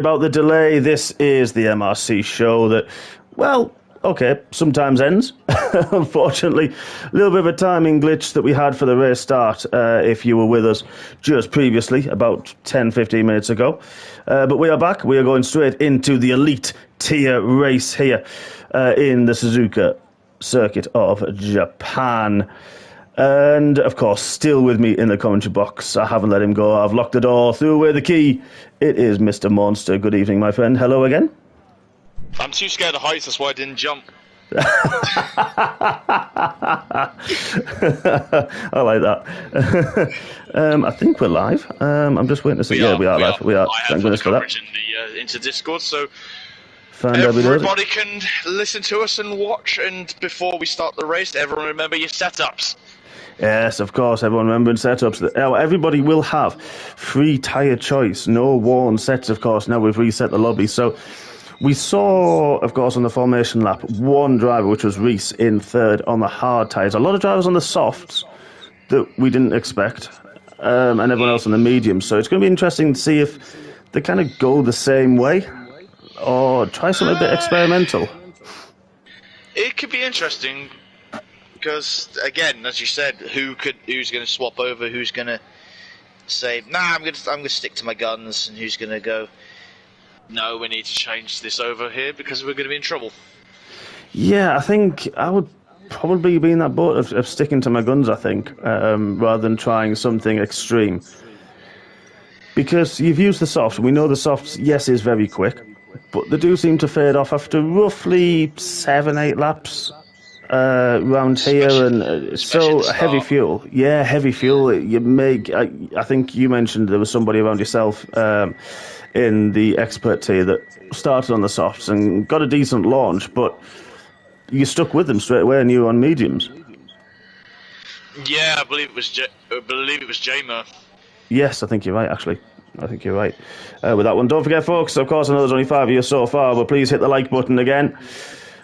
about the delay. This is the MRC show that, well, okay, sometimes ends. Unfortunately, a little bit of a timing glitch that we had for the race start, if you were with us just previously, about 10-15 minutes ago. But we are back. We are going straight into the elite tier race here in the Suzuka circuit of Japan. And, of course, still with me in the commentary box. I haven't let him go. I've locked the door, threw away the key. It is Mr. Monster. Good evening, my friend. Hello again. I'm too scared of heights, that's why I didn't jump. I like that. I think we're live. I'm just waiting to see. Yeah, we are live. We are. Thank goodness for that. Into Discord, so everybody can listen to us and watch. And before we start the race, everyone remember your setups. Yes, of course, everyone remembering setups. Everybody will have free tyre choice, no worn sets, of course. Now we've reset the lobby. So we saw, of course, on the formation lap, one driver, which was Reese, in third on the hard tyres. A lot of drivers on the softs that we didn't expect, and everyone else on the mediums. So it's going to be interesting to see if they kind of go the same way or try something a bit experimental. It could be interesting. Because again, as you said, who's going to swap over? Who's going to say, "Nah, I'm going to stick to my guns," and who's going to go, "No, we need to change this over here because we're going to be in trouble." Yeah, I think I would probably be in that boat of sticking to my guns. I think rather than trying something extreme, because you've used the softs. We know the softs, yes, is very quick, but they do seem to fade off after roughly 7-8 laps. Round here, and so heavy fuel. Yeah, heavy fuel. You make. I think you mentioned there was somebody around yourself in the expert tier that started on the softs and got a decent launch, but you stuck with them straight away and you were on mediums. Yeah, I believe it was Jamer. Yes, I think you're right. Actually, I think you're right with that one. Don't forget, folks. Of course, I know there's only 5 of you so far, but please hit the like button again.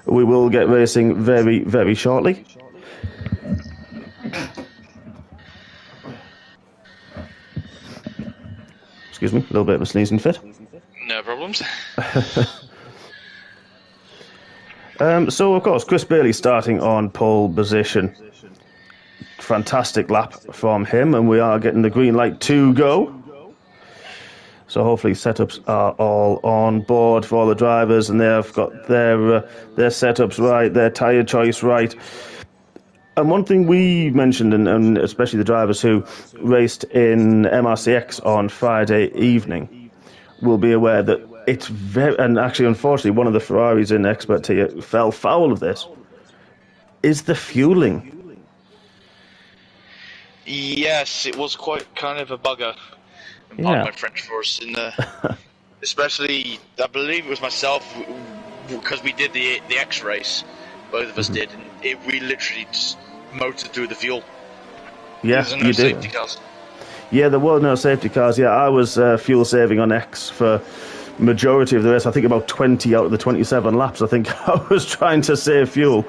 We will get racing very, very shortly. Excuse me, a little bit of a sneezing fit. No problems. So, of course, Chris Bailey starting on pole position. Fantastic lap from him, and we are getting the green light to go. So hopefully setups are all on board for the drivers, and they've got their setups right, their tyre choice right. And one thing we mentioned, and especially the drivers who raced in MRCX on Friday evening, will be aware that it's very, and actually unfortunately one of the Ferraris in expert tier fell foul of this, is the fueling. Yes, it was quite kind of a bugger. Pardon my French for us, especially I believe it was myself, because we did the X race, both of us did, and we literally just motored through the fuel. Yeah, you did. Safety cars. Yeah, there were no safety cars. Yeah, I was fuel saving on X for majority of the race. I think about 20 out of the 27 laps. I think I was trying to save fuel.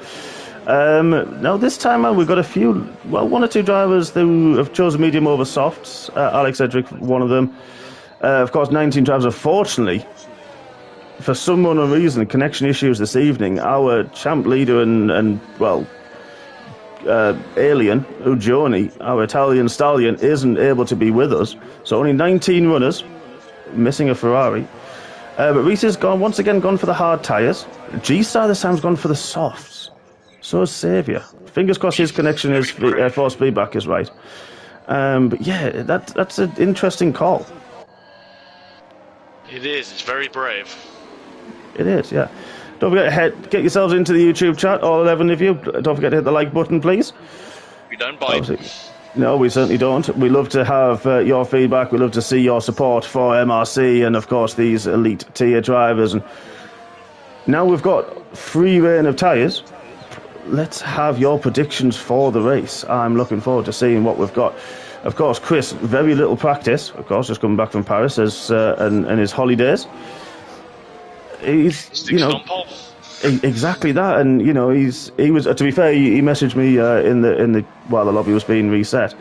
Now this time around we've got a few, one or two drivers who have chosen medium over softs. Alex Edric, one of them. Of course, 19 drivers. Unfortunately, for some unknown reason, connection issues this evening. Our champ leader and alien, Ugioni, our Italian stallion, isn't able to be with us. So only 19 runners, missing a Ferrari. But Reese has once again gone for the hard tyres. G-Star this time's gone for the softs. So is Saviour. Fingers crossed his connection, his force feedback is right. But yeah, that's an interesting call. It is. It's very brave. It is, yeah. Don't forget, get yourselves into the YouTube chat, all 11 of you. Don't forget to hit the like button, please. We don't bite. No, we certainly don't. We love to have your feedback. We love to see your support for MRC and, of course, these elite tier drivers. And now we've got free reign of tyres. Let's have your predictions for the race. I'm looking forward to seeing what we've got. Of course, Chris, very little practice. Of course, just coming back from Paris and his holidays. He's, exactly that. And he was. To be fair, he messaged me in the while the lobby was being reset,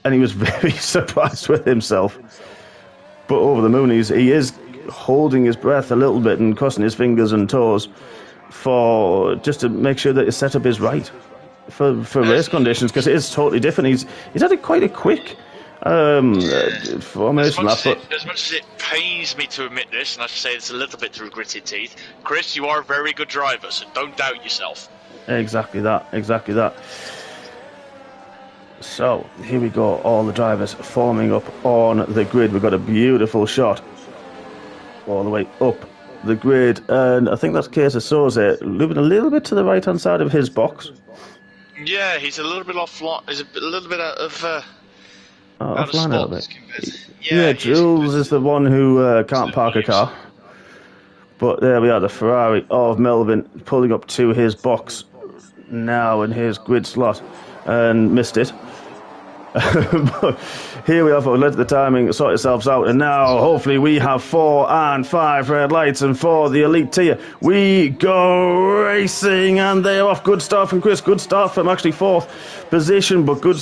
and he was very surprised with himself. But over the moon, he is holding his breath a little bit and crossing his fingers and toes for just to make sure that his setup is right for race conditions, because it is totally different. He's had quite a quick formation. As much as it pains me to admit this, and I say it's a little bit through gritted teeth, Chris, you are a very good driver, so don't doubt yourself. Exactly that. So here we go, all the drivers forming up on the grid. We've got a beautiful shot all the way up the grid, and I think that's Casey Soze moving a little bit to the right hand side of his box. Yeah, he's a little bit offline. He's a little bit out of offline a little bit. Yeah, Jules is the one who can't park a car. But there we are, the Ferrari of Melvin pulling up to his box now in his grid slot, and missed it. But here we are, folks. Let the timing sort itself out, and now hopefully we have 4 and 5 red lights, and for the elite tier we go racing, and they are off. Good start from Chris, good start from actually 4th position, but good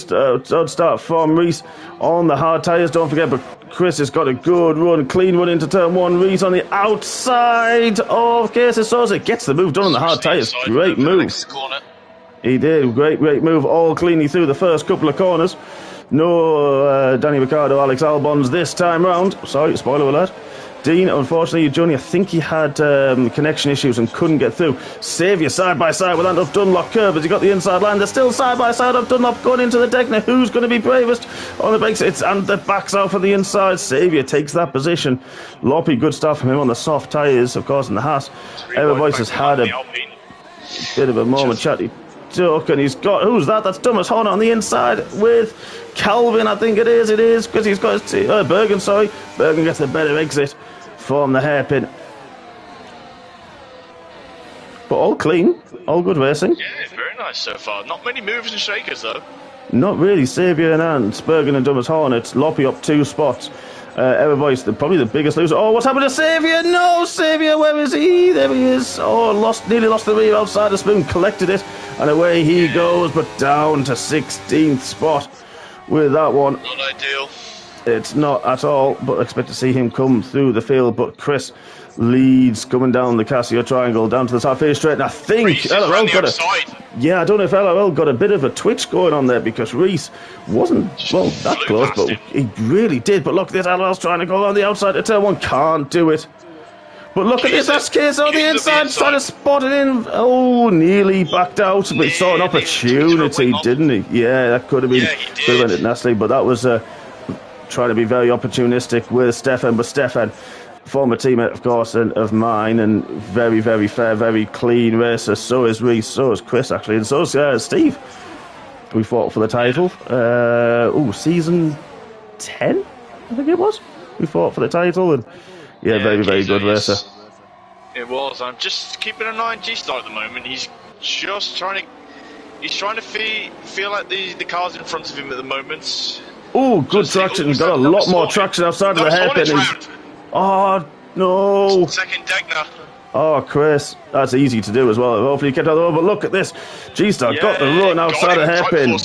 start from Reese on the hard tyres, don't forget. But Chris has got a good run, clean run into turn 1. Reese on the outside of Casey Soze gets the move done on the hard tyres. Great move. He did, great move, all cleanly through the first couple of corners. No Danny Ricciardo, Alex Albons this time round. Sorry, spoiler alert. Dean, unfortunately, Johnny, I think he had connection issues and couldn't get through. Saviour side by side with that of Dunlop curve as he got the inside line. They're still side by side of Dunlop going into the deck. Now, who's going to be bravest on the brakes? And the backs out for the inside. Saviour takes that position. Loppy, good stuff from him on the soft tyres, of course, in the Haas. Ever Voice has had a bit of a moment, chatty. And he's got, who's that? That's Thomas Horner on the inside with Calvin, I think it is, because he's got his Bergen, sorry. Bergen gets the better exit from the hairpin. But all clean, all good racing. Yeah, very nice so far. Not many movers and shakers, though. Not really. Saviour and Ant, Bergen and Thomas Horner. Loppy up 2 spots. Everybody's probably the biggest loser. Oh, what's happened to Saviour? No, Saviour, where is he? There he is. Oh, nearly lost the rear outside the spoon, collected it, and away he goes, but down to 16th spot with that one. Not ideal. It's not at all, but expect to see him come through the field. But Chris leads coming down the Casio Triangle, down to the top finish straight, and I think LRL got a... Yeah, I don't know if LRL got a bit of a twitch going on there, because Reese wasn't, well, that close, but he really did. But look, this LRL's trying to go on the outside to turn 1, can't do it. But look at this, that's Case on the inside, trying to spot it in. Oh, nearly backed out, but he saw an opportunity, didn't he? Yeah, that could have been, could have ended nasty, but that was trying to be very opportunistic with Stefan. But Stefan, former teammate, of course, and of mine, and very, very fair, very clean racer. So is Reese, so is Chris, actually, and so is Steve. We fought for the title. Season 10, I think it was. We fought for the title, and yeah, very, very good racer. It was. I'm just keeping an eye on G-Star at the moment. He's just trying to feel like the cars in front of him at the moment. Oh, good traction. Got a lot more traction outside of the hairpin. Oh, no. Second deck now. Oh, Chris. That's easy to do as well. Hopefully you kept out the road. But look at this. G-Star got the run outside the hairpin.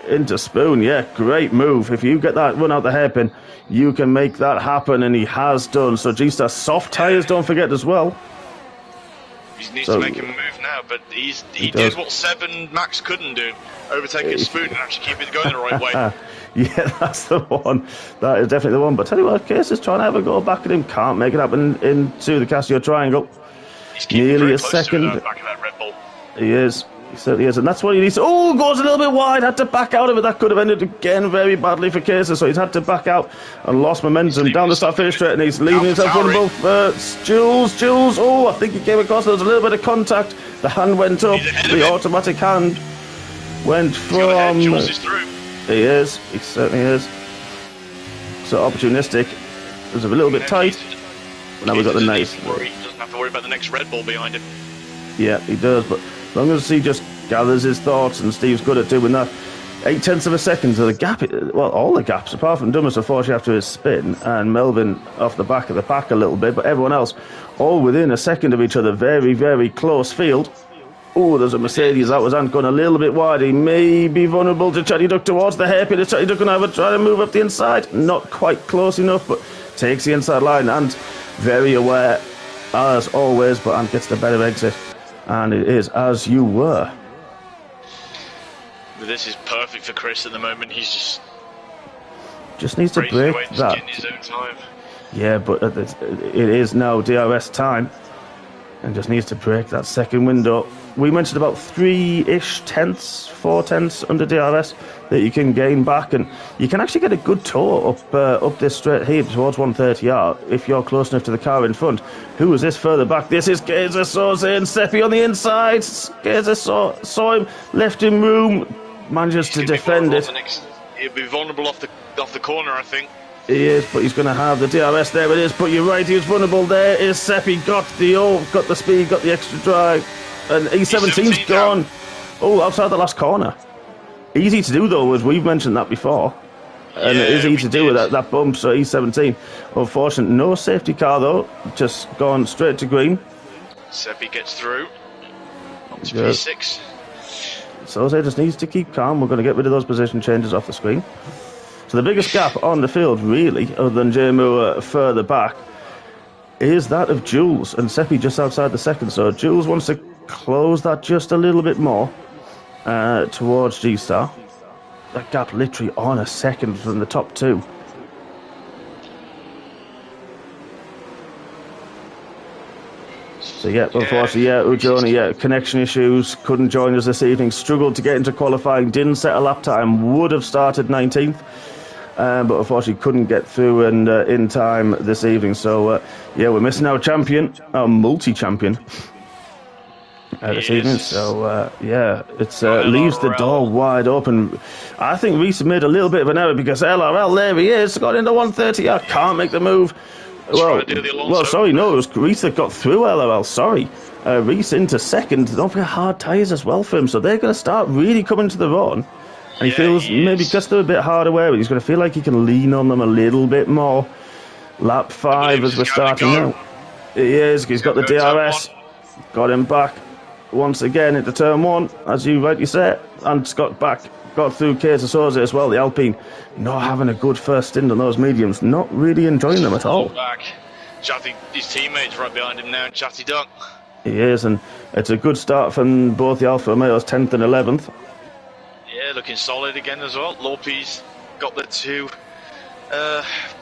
Into Spoon. Yeah, great move. If you get that run out the hairpin, you can make that happen. And he has done. So G-Star soft tyres, don't forget as well. He needs to make him move now. But he did what 7 Max couldn't do. Overtaking Spoon and actually keep it going the right way. Yeah, that's the one. That is definitely the one. But tell you what, Case is trying to have a go back at him. Can't make it happen into the Casio Triangle. He's nearly a second. Back of that Red Bull. He is. He certainly is. And that's what he needs. Oh, goes a little bit wide. Had to back out of it. That could have ended again very badly for Case. So he's had to back out and lost momentum down the start finish straight. And he's leaving himself vulnerable for Jules. Oh, I think he came across. There was a little bit of contact. The hand went up. The automatic hand went from... Jules is through. He is. He certainly is. So opportunistic. It was a little bit tight. But now we've got the nice. He doesn't have to worry about the next Red Bull behind him. Yeah, he does. But as long as he just gathers his thoughts, and Steve's good at doing that. 0.8 of a second to the gap. Well, all the gaps, apart from Dumas, unfortunately, after his spin, and Melvin off the back of the pack a little bit. But everyone else, all within a second of each other. Very, very close field. Oh, there's a Mercedes. That was Ant going a little bit wide. He may be vulnerable to Chatty Duck towards the hairpin. Is Chatty Duck going to have a try to move up the inside? Not quite close enough, but takes the inside line. And very aware, as always, but Ant gets the better exit. And it is As You Were. This is perfect for Chris at the moment. He's just needs to break that. In his own time. Yeah, but it is now DRS time, and just needs to break that second window. We mentioned about 3-ish tenths, 4 tenths under DRS that you can gain back, and you can actually get a good tour up this straight here towards 130R if you're close enough to the car in front. Who is this further back? This is Geza Soze and Seppi on the inside. Geza saw him, left him room, manages to defend it. He'll be vulnerable off the corner, I think. He is, but he's going to have the DRS. There it is. But you're right, he was vulnerable. There is Seppi. Got the speed, got the extra drive, and E17's gone. Oh, outside the last corner. Easy to do though, as we've mentioned that before, and it is easy to do with that bump. So E17, unfortunate, no safety car though. Just gone straight to green. Seppi gets through. On to P6. Soze just needs to keep calm. We're going to get rid of those position changes off the screen. So the biggest gap on the field, really, other tn Jay Moore further back, is that of Jules, and Seppi just outside the second. So Jules wants to close that just a little bit more towards G-Star. That gap literally on a second from the top two. So unfortunately, Ujoni, connection issues, couldn't join us this evening, struggled to get into qualifying, didn't set a lap time, would have started 19th, but unfortunately couldn't get through and in time this evening. So we're missing our champion, our multi-champion this evening. So it leaves the door wide open. I think Reese made a little bit of an error because LRL, there he is, got into 130, can't make the move. Sorry, no, it was Reese that got through LRL, sorry. Reese into second, don't forget hard tyres as well for him, so they're going to start really coming to the run. And he feels maybe because they're a bit harder wear, he's going to feel like he can lean on them a little bit more. Lap 5 as we're starting now. He is, he's got the DRS, got him back once again into turn 1, as you rightly said, and got through Keza Soze as well, the Alpine. Not having a good first stint on those mediums, not really enjoying them at all. Chatty, his teammates right behind him now, Chatty Duck. He is, and it's a good start from both the Alfa Romeos, 10th and 11th. Yeah, looking solid again as well. Lopez got the two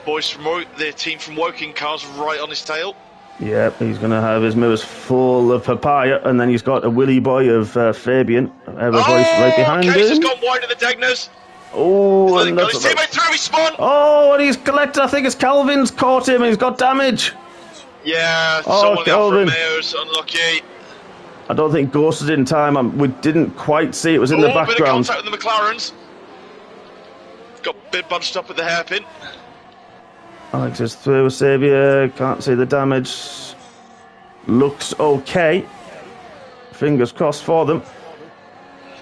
boys from the team from Woking cars right on his tail. Yep, he's going to have his mirrors full of papaya, and then he's got a willy boy of Fabian, voice right behind him. Case has gone wide of the Degnas. Oh, and that's his teammate through, he spun. Oh, and he's collected. I think it's Calvin's caught him, and he's got damage. Yeah, someone Calvin. Romeo's unlucky. I don't think ghosted in time. We didn't quite see it was in the background. Bit of contact with the McLarens. Got a bit bunched up with the hairpin. Alex is through. Xavier can't see the damage. Looks okay. Fingers crossed for them.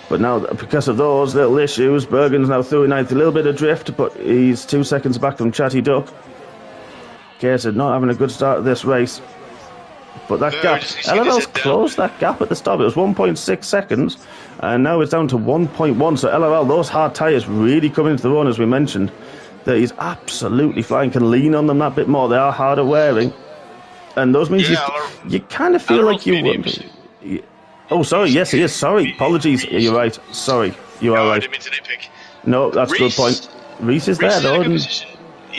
But now, because of those little issues, Bergen's now through in ninth. A little bit of drift, but he's 2 seconds back from Chatty Duck. Case not having a good start of this race. But that gap, LRL's closed that gap at the start. It was 1.6 seconds, and now it's down to 1.1. So LRL, those hard tyres really coming into the run, as we mentioned. That he's absolutely flying, can lean on them that bit more. They are harder wearing. And those means you kind of feel like you would. Oh, sorry. Yes, he is. Sorry. Apologies. You're right. Sorry. You are right. I didn't mean to nitpick. No, that's a good point. Reese is there, though. He's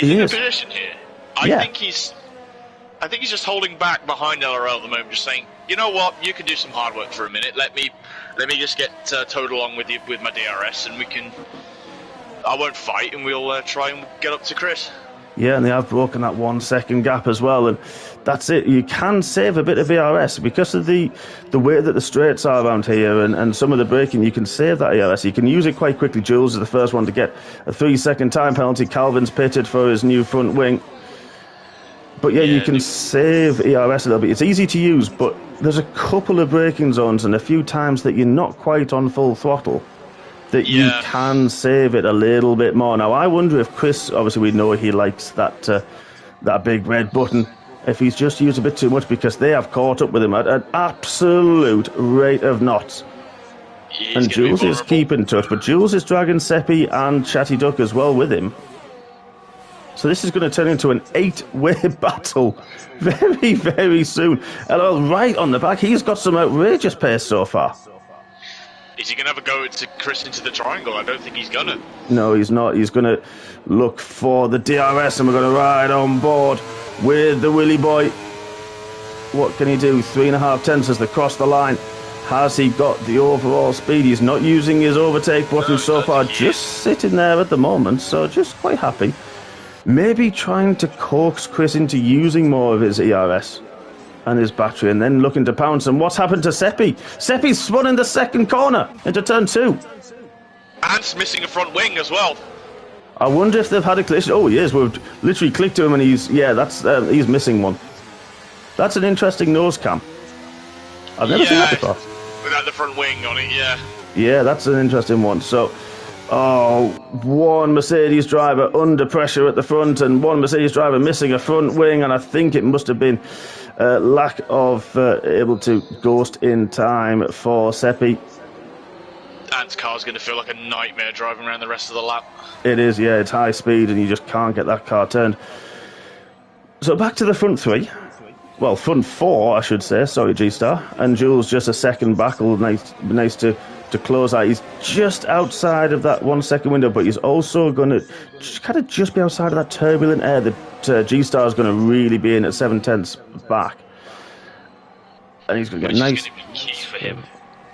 in a position here. I think he's just holding back behind LRL at the moment, just saying, you know what, you can do some hard work for a minute. Let me just get towed along with you with my DRS, and I won't fight, and we'll try and get up to Chris. Yeah, and they have broken that 1 second gap as well, and that's it. You can save a bit of ERS because of the way that the straights are around here and some of the braking. You can save that ERS. You can use it quite quickly. Jules is the first one to get a 3 second time penalty. Calvin's pitted for his new front wing. But yeah, you can save ERS a little bit. It's easy to use, but there's a couple of braking zones and a few times that you're not quite on full throttle that you can save it a little bit more. Now, I wonder if Chris, obviously we know he likes that big red button, if he's just used a bit too much, because they have caught up with him at an absolute rate of knots. And Jules is keeping touch, but Jules is dragging Seppi and Chatty Duck as well with him. So this is going to turn into an 8-way battle very, very soon. And right on the back, he's got some outrageous pace so far. Is he going to have a go to Chris into the triangle? I don't think he's going to. No, he's not. He's going to look for the DRS, and we're going to ride on board with the Willy Boy. What can he do? 3.5 tenths as they cross the line. Has he got the overall speed? He's not using his overtake button so far, just sitting there at the moment, so just quite happy. Maybe trying to coax Chris into using more of his ERS and his battery, and then looking to pounce. And what's happened to Seppi? Seppi's spun in the second corner into turn 2. And missing a front wing as well. I wonder if they've had a collision. Oh, he is. We've literally clicked to him, and he's he's missing one. That's an interesting nose cam. I've never seen that before. Without the front wing on it, yeah. Yeah, that's an interesting one. So, one Mercedes driver under pressure at the front, and one Mercedes driver missing a front wing, and I think it must have been lack of able to ghost in time for Seppi. Ant's car's going to feel like a nightmare driving around the rest of the lap. It is, yeah, it's high speed, and you just can't get that car turned. So back to the front 3. Well, front 4, I should say. Sorry, G-Star. And Jules just a second back. Nice to close out. He's just outside of that 1 second window, but he's also going to kind of just be outside of that turbulent air that G-Star is going to really be in at 7 tenths back. And he's going to get nice. Which is going to be key for him.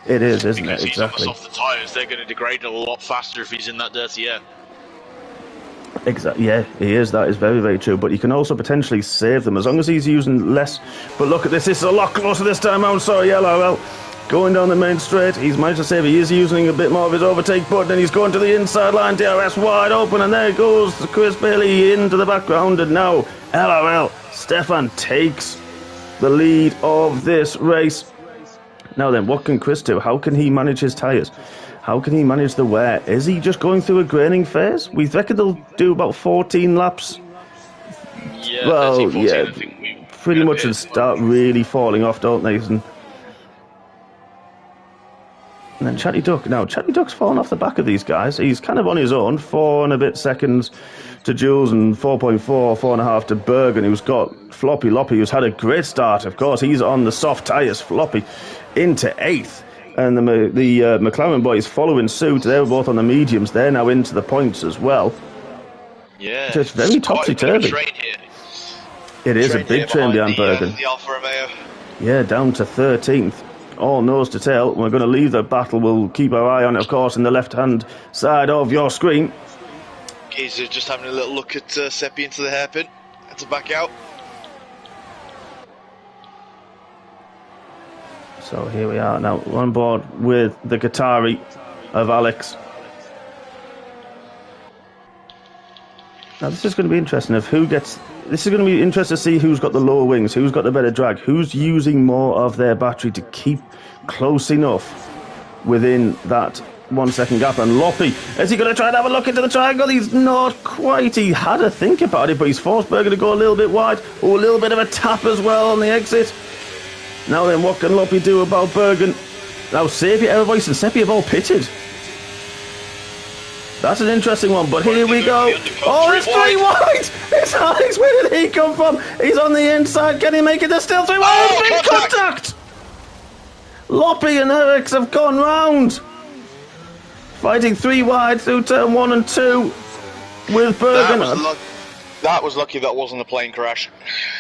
It is, isn't because it? Exactly. He's on the softer tyres, they're going to degrade a lot faster if he's in that dirty air. Exactly. Yeah, he is. That is very, very true. But he can also potentially save them as long as he's using less. But look at this. This is a lot closer this time out. Sorry, LRL. Going down the main straight. He's managed to save. He is using a bit more of his overtake button, and he's going to the inside line. DRS wide open, and there goes Chris Bailey into the background. And now LRL. Stefan takes the lead of this race. Now then, what can Chris do? How can he manage his tyres? How can he manage the wear? Is he just going through a graining phase? We reckon they'll do about 14 laps. Yeah, well, 13, 14, yeah, I think pretty much, and start really falling off, don't they? And then Chatty Duck. Now, Chatty Duck's fallen off the back of these guys. He's kind of on his own. 4 and a bit seconds to Jules, and 4.4, 4.5 to Bergen, who's got Floppy Loppy, who's had a great start. Of course, he's on the soft tyres. Floppy into 8th. And the McLaren boys following suit. They were both on the mediums. They're now into the points as well. Yeah. So it's very topsy-turvy. It is a big train behind Bergen. The Alfa Romeo. Yeah, down to 13th. All nose to tail. We're going to leave the battle. We'll keep our eye on it, of course, in the left-hand side of your screen. He's just having a little look at Seppi into the hairpin. Had to back out. So here we are now. We're on board with the Qatari of Alex. Now this is going to be interesting. This is going to be interesting to see who's got the lower wings, who's got the better drag, who's using more of their battery to keep close enough within that 1 second gap. And Loppy, is he going to try and have a look into the triangle? He's not quite. He had to think about it, but he's forced Bergen to go a little bit wide. Oh, a little bit of a tap as well on the exit. Now then, what can Loppy do about Bergen? Now, Sapia, Evervoice and Seppi have all pitted. That's an interesting one, but here we go. Oh, it's 3 wide! It's Alex, where did he come from? He's on the inside, can he make it? There's still 3 wide! Oh, big contact! Loppy and Eriks have gone round. Fighting 3 wide through turn 1 and 2 with Bergen. That was lucky that wasn't a plane crash.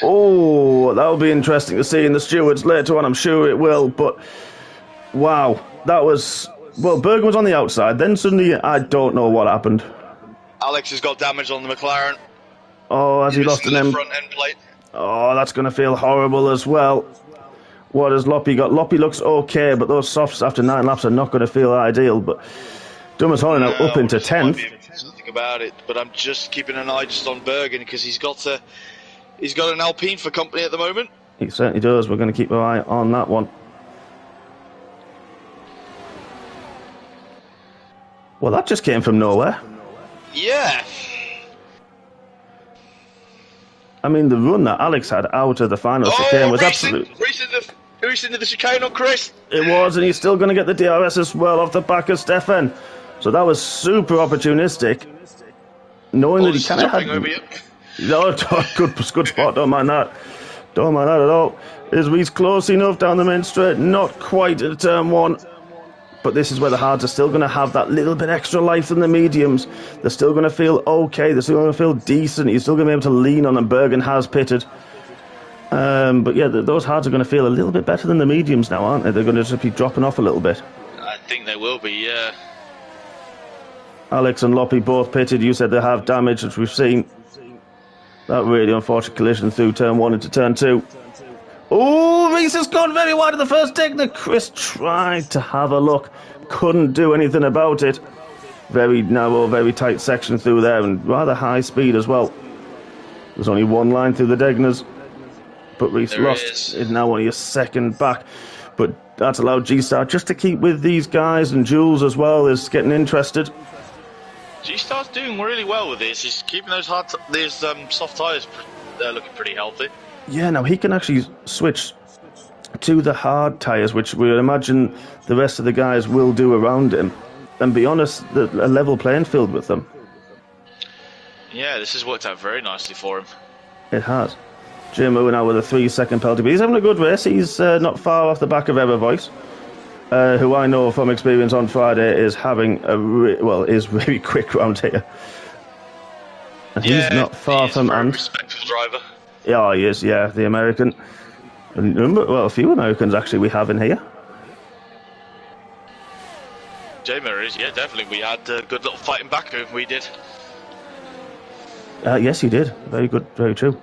Oh, that'll be interesting to see in the stewards later on, I'm sure it will, but wow, that was... Well, Bergen was on the outside, then suddenly I don't know what happened. Alex has got damage on the McLaren. Oh, has he lost an front end plate? Oh, that's going to feel horrible as well. What has Loppy got? Loppy looks okay, but those softs after 9 laps are not going to feel ideal, but Dumas Holly now up into 10th. Think about it, but I'm just keeping an eye just on Bergen because he's got an Alpine for company at the moment. He certainly does. We're going to keep our eye on that one. Well, that just came from nowhere. Yeah. I mean, the run that Alex had out of the final chicane was absolute. Who's into the chicane on Chris? It was, and he's still going to get the DRS as well off the back of Stefan. So that was super opportunistic, knowing that he kind of had. No, good spot. Don't mind that. Don't mind that at all. Is Reese close enough down the main straight? Not quite at turn one. But this is where the hards are still going to have that little bit extra life than the mediums. They're still going to feel okay. They're still going to feel decent. You're still going to be able to lean on them. Bergen has pitted. But yeah, those hards are going to feel a little bit better than the mediums now, aren't they? They're going to just be dropping off a little bit. I think they will be, yeah. Alex and Loppy both pitted. You said they have damage, which we've seen. That really unfortunate collision through turn one into turn two. Oh, Reese has gone very wide at the first technique. Chris tried to have a look. Couldn't do anything about it. Very narrow, very tight section through there, and rather high speed as well. There's only one line through the Degners. But Reese lost. Is now only a second back. But that's allowed G-Star just to keep with these guys, and Jules as well is getting interested. G-Star's doing really well with this. He's keeping those soft tyres looking pretty healthy. Yeah, now he can actually switch to the hard tyres, which we would imagine the rest of the guys will do around him. And be honest, a level playing field with them. Yeah, this has worked out very nicely for him. It has. Jim Owen now with a 3-second penalty, but he's having a good race. He's not far off the back of Ever Voice, who I know from experience on Friday is having is really quick round here. And he's not far from a very respectful driver. Yeah, he is. Yeah, the American. Well, a few Americans actually we have in here. J-Mer is, yeah, definitely. We had a good little fighting back we did. Yes, he did. Very good, very true.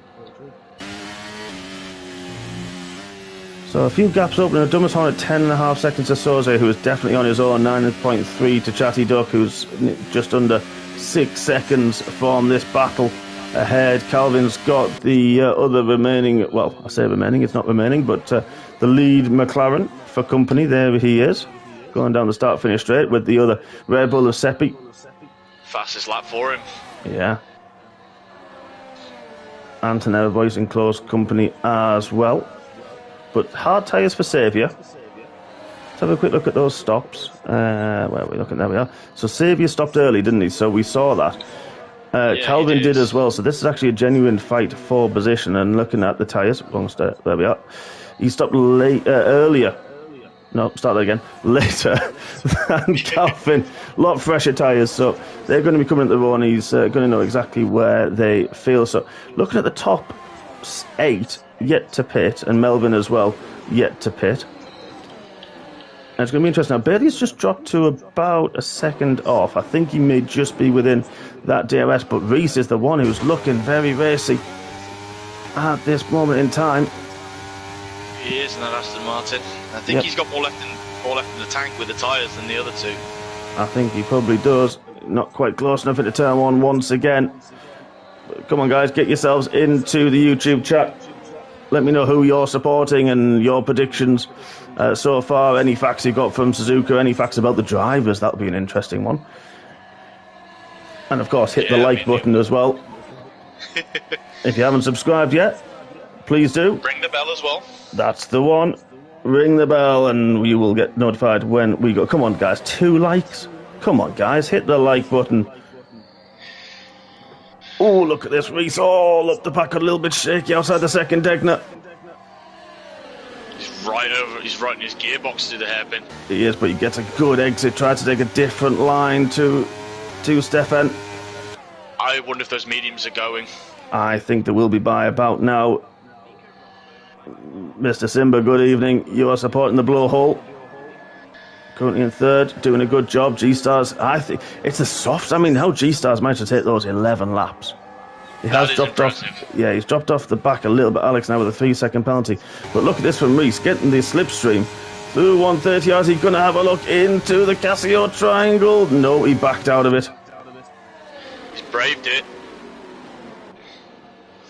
So a few gaps open. Dumbest Horn at 10.5 seconds to Soze, who is definitely on his own. 9.3 to Chatty Duck, who's just under 6 seconds from this battle ahead. Calvin's got the other remaining, well, I say remaining, it's not remaining, but the lead McLaren for company. There he is, going down the start-finish straight with the other Red Bull of Seppi. Fastest lap for him. Yeah. Antonella Voice in close company as well. But hard tyres for Saviour. Let's have a quick look at those stops. Where are we looking? There we are. So Saviour stopped early, didn't he? So we saw that. Yeah, Calvin did as well. So this is actually a genuine fight for position. And looking at the tyres, there we are. He stopped earlier. No, start that again. Later than Calvin. A lot fresher tyres. So they're going to be coming at the row, and he's going to know exactly where they feel. So looking at the top 8, yet to pit, and Melvin as well, yet to pit. And it's going to be interesting. Now, Bailey's just dropped to about a second off. I think he may just be within that DRS, but Reese is the one who's looking very racy at this moment in time. He is in that Aston Martin. I think he's got more left in the tank with the tyres than the other two. I think he probably does. Not quite close enough into turn one once again. Come on, guys, get yourselves into the YouTube chat. Let me know who you're supporting and your predictions so far. Any facts you got from Suzuka, any facts about the drivers, that'll be an interesting one. And of course, hit the like button as well. If you haven't subscribed yet, please do. Ring the bell as well. That's the one. Ring the bell and you will get notified when we go. Come on, guys, 2 likes. Come on, guys, hit the like button. Oh, look at this. Reese all up the back, a little bit shaky outside the second Degner. He's right in his gearbox through the hairpin. He is, but he gets a good exit. Tried to take a different line to Stefan. I wonder if those mediums are going. I think they will be by about now. Mr. Simba, good evening. You are supporting the blowhole. Currently in third, doing a good job. G-Stars, I think it's the softs. I mean, how G-Stars managed to take those 11 laps. He has dropped off. Yeah, he's dropped off the back a little bit, Alex, now with a 3-second penalty. But look at this from Reese, getting the slipstream through 130 yards. He's going to have a look into the Casio triangle. No, he backed out of it. He's braved it.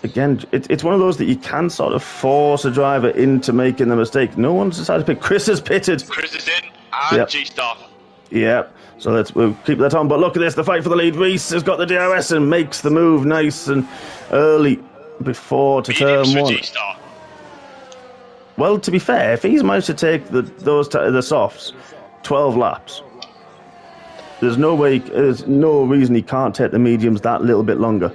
Again, it's one of those that you can sort of force a driver into making the mistake. No one's decided to pick. Chris has pitted. Chris is in. And G-Star. Yep. So we'll keep that on. But look at this, the fight for the lead. Reese has got the DRS and makes the move nice and early before to turn one. G-Star. Well, to be fair, if he's managed to take the softs 12 laps, there's no reason he can't take the mediums that little bit longer.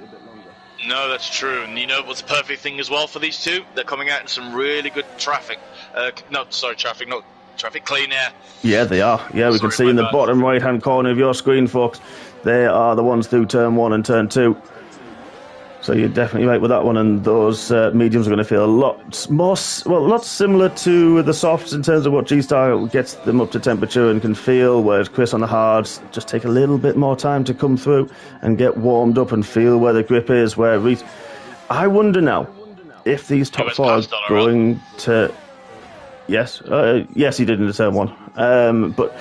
No, that's true. And you know what's the perfect thing as well for these two? They're coming out in some really good traffic. Traffic, clean air. Yeah, they are. Yeah, we can see in the bottom right-hand corner of your screen, folks, they are the ones through turn 1 and turn 2. So you're definitely right with that one, and those mediums are going to feel a lot more, well, a lot similar to the softs in terms of what G-Star gets them up to temperature and can feel, whereas Chris on the hards just take a little bit more time to come through and get warmed up and feel where the grip is, where I wonder now if these top 4 are going to... Yes, yes, he did in the turn 1. But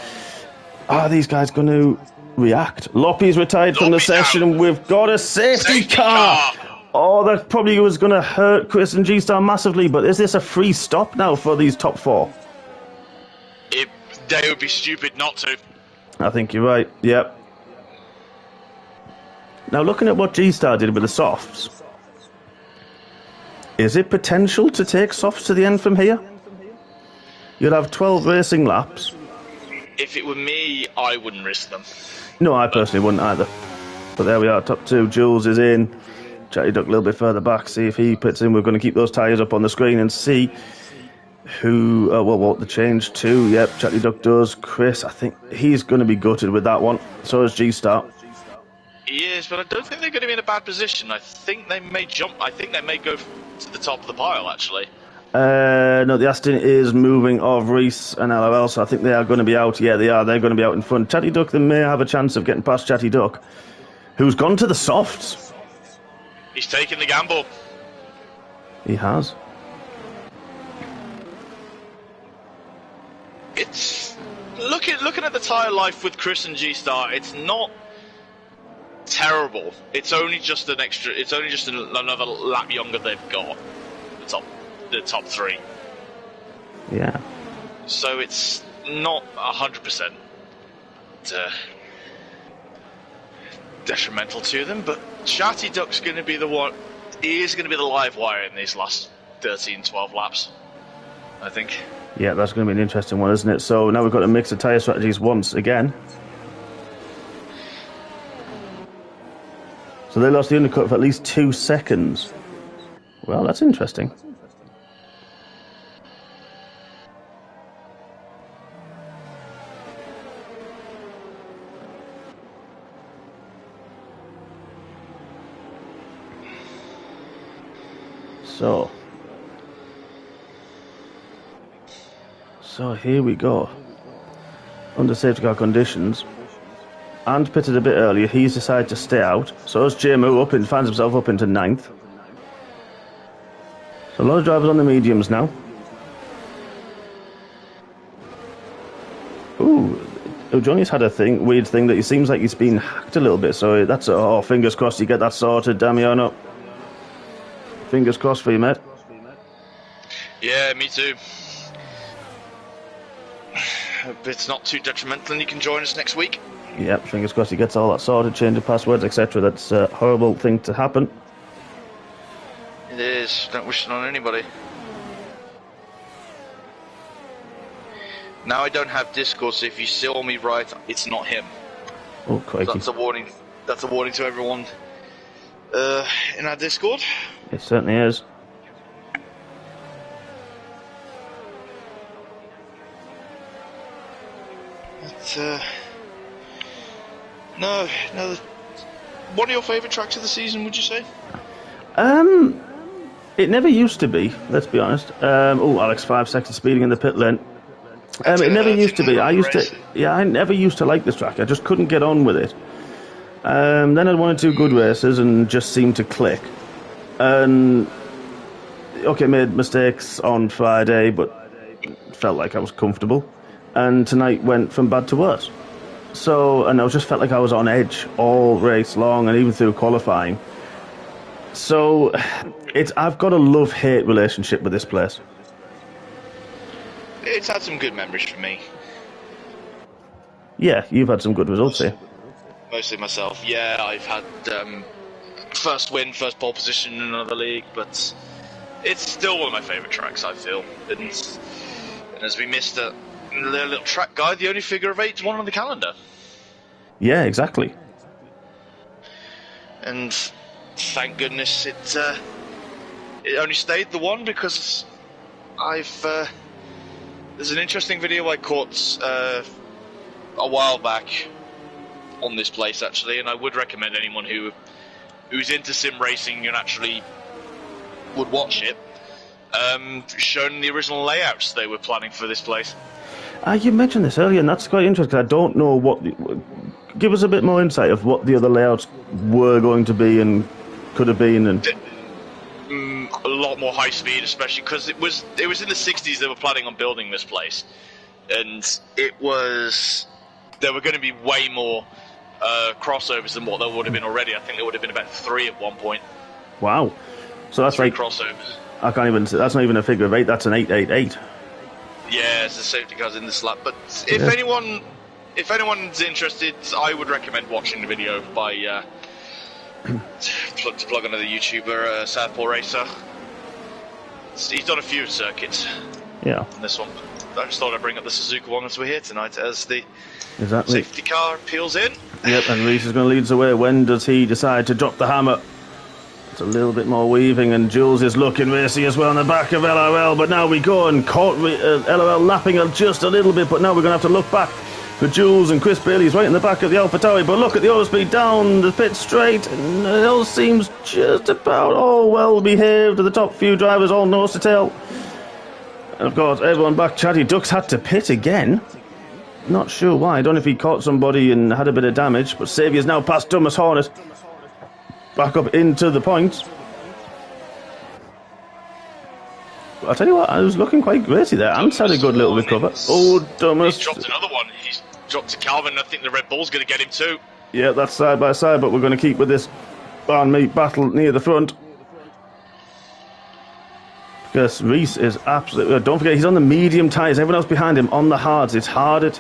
are these guys going to react? Loppy's retired from the session, and we've got a safety car. Oh, that probably was going to hurt Chris and G-Star massively, but is this a free stop now for these top 4? They would be stupid not to. I think you're right, yep. Now, looking at what G-Star did with the softs, is it potential to take softs to the end from here? You'll have 12 racing laps. If it were me, I wouldn't risk them. No, I personally wouldn't either. But there we are, top 2. Jules is in. Chatty Duck a little bit further back, see if he puts in. We're going to keep those tyres up on the screen and see who, what the change to. Yep, Chatty Duck does. Chris, I think he's going to be gutted with that one. So is G-Star. He is, but I don't think they're going to be in a bad position. I think they may jump. I think they may go to the top of the pile, actually. No, the Aston is moving of Reese and LOL, so I think they are going to be out. Yeah, they are. They're going to be out in front. Chatty Duck, they may have a chance of getting past Chatty Duck, who's gone to the softs. He's taking the gamble. He has. It's looking at the tyre life with Chris and G-Star. It's not terrible. It's only just an extra. It's only just another lap younger they've got. The top 3. Yeah. So it's not 100% detrimental to them, but Chatty Duck's going to be the one. He is going to be the live wire in these last 13, 12 laps, I think. Yeah, that's going to be an interesting one, isn't it? So now we've got a mix of tyre strategies once again. So they lost the undercut for at least 2 seconds. Well, that's interesting. So here we go. Under safety car conditions, and pitted a bit earlier, he's decided to stay out. So as JMO finds himself up into 9th. So a lot of drivers on the mediums now. Ooh, Johnny's had a weird thing that he seems like he's been hacked a little bit. So that's fingers crossed you get that sorted, Damiano. Fingers crossed for you, mate. Yeah, me too. Hope it's not too detrimental and you can join us next week. Yep, fingers crossed he gets all that sorted, change of passwords, etc. That's a horrible thing to happen. It is. Don't wish it on anybody. Now I don't have Discord, so if you saw me right, it's not him. Oh, crikey. That's a warning. That's a warning to everyone in our Discord. It certainly is. But, no. One of your favourite tracks of the season, would you say? It never used to be, let's be honest. Alex 5 seconds speeding in the pit lane. It never used to be. I never used to like this track. I just couldn't get on with it. Then I had 1 or 2 good races and just seemed to click. And made mistakes on Friday, but felt like I was comfortable. And tonight went from bad to worse. And I just felt like I was on edge all race long and even through qualifying. So I've got a love-hate relationship with this place. It's had some good memories for me. Yeah, you've had some good results here. Mostly myself. Yeah, I've had first win, first pole position in another league, but it's still one of my favourite tracks, I feel. And as we missed a little track guide, the only figure of 8 is one on the calendar. Yeah, exactly. And thank goodness it only stayed the one, because there's an interesting video I caught a while back on this place actually, and I would recommend anyone who's into sim racing and actually would watch it, showing the original layouts they were planning for this place. You mentioned this earlier, and that's quite interesting. I don't know give us a bit more insight of what the other layouts were going to be and could have been. And a lot more high speed, especially because it was in the 60s they were planning on building this place, and there were going to be way more crossovers than what there would have been already. I think there would have been about 3 at one point. Wow. So that's 3 like crossovers. I can't even. That's not even a figure of 8. That's an 888. Yeah, it's the safety cars in the slap. But if anyone's interested, I would recommend watching the video by to plug another YouTuber, Southpaw Racer. He's done a few circuits. Yeah. On this one. I just thought I'd bring up the Suzuka one as we're here tonight, as the safety car peels in. Yep, and Reese is going to lead the way. When does he decide to drop the hammer? It's a little bit more weaving, and Jules is looking racy as well on the back of LOL, but now we go and caught LOL lapping just a little bit, but now we're going to have to look back for Jules, and Chris Bailey's right in the back of the Alpha Tauri, but look at the overspeed down the pit straight, and it all seems just about all well behaved. The top few drivers all nose to tail. And of course, everyone back. Chatty Ducks had to pit again. Not sure why. I don't know if he caught somebody and had a bit of damage, but Saviour's now past Thomas Hornet. Back up into the points. I'll tell you what, I was looking quite racy there. Ants had a good little recover. Oh, Thomas. He's dropped another one. He's dropped to Calvin. I think the Red Bull's going to get him too. Yeah, that's side by side, but we're going to keep with this barn meat battle near the front. Because Reese is absolutely... Don't forget, he's on the medium tyres. Everyone else behind him on the hards. It's harder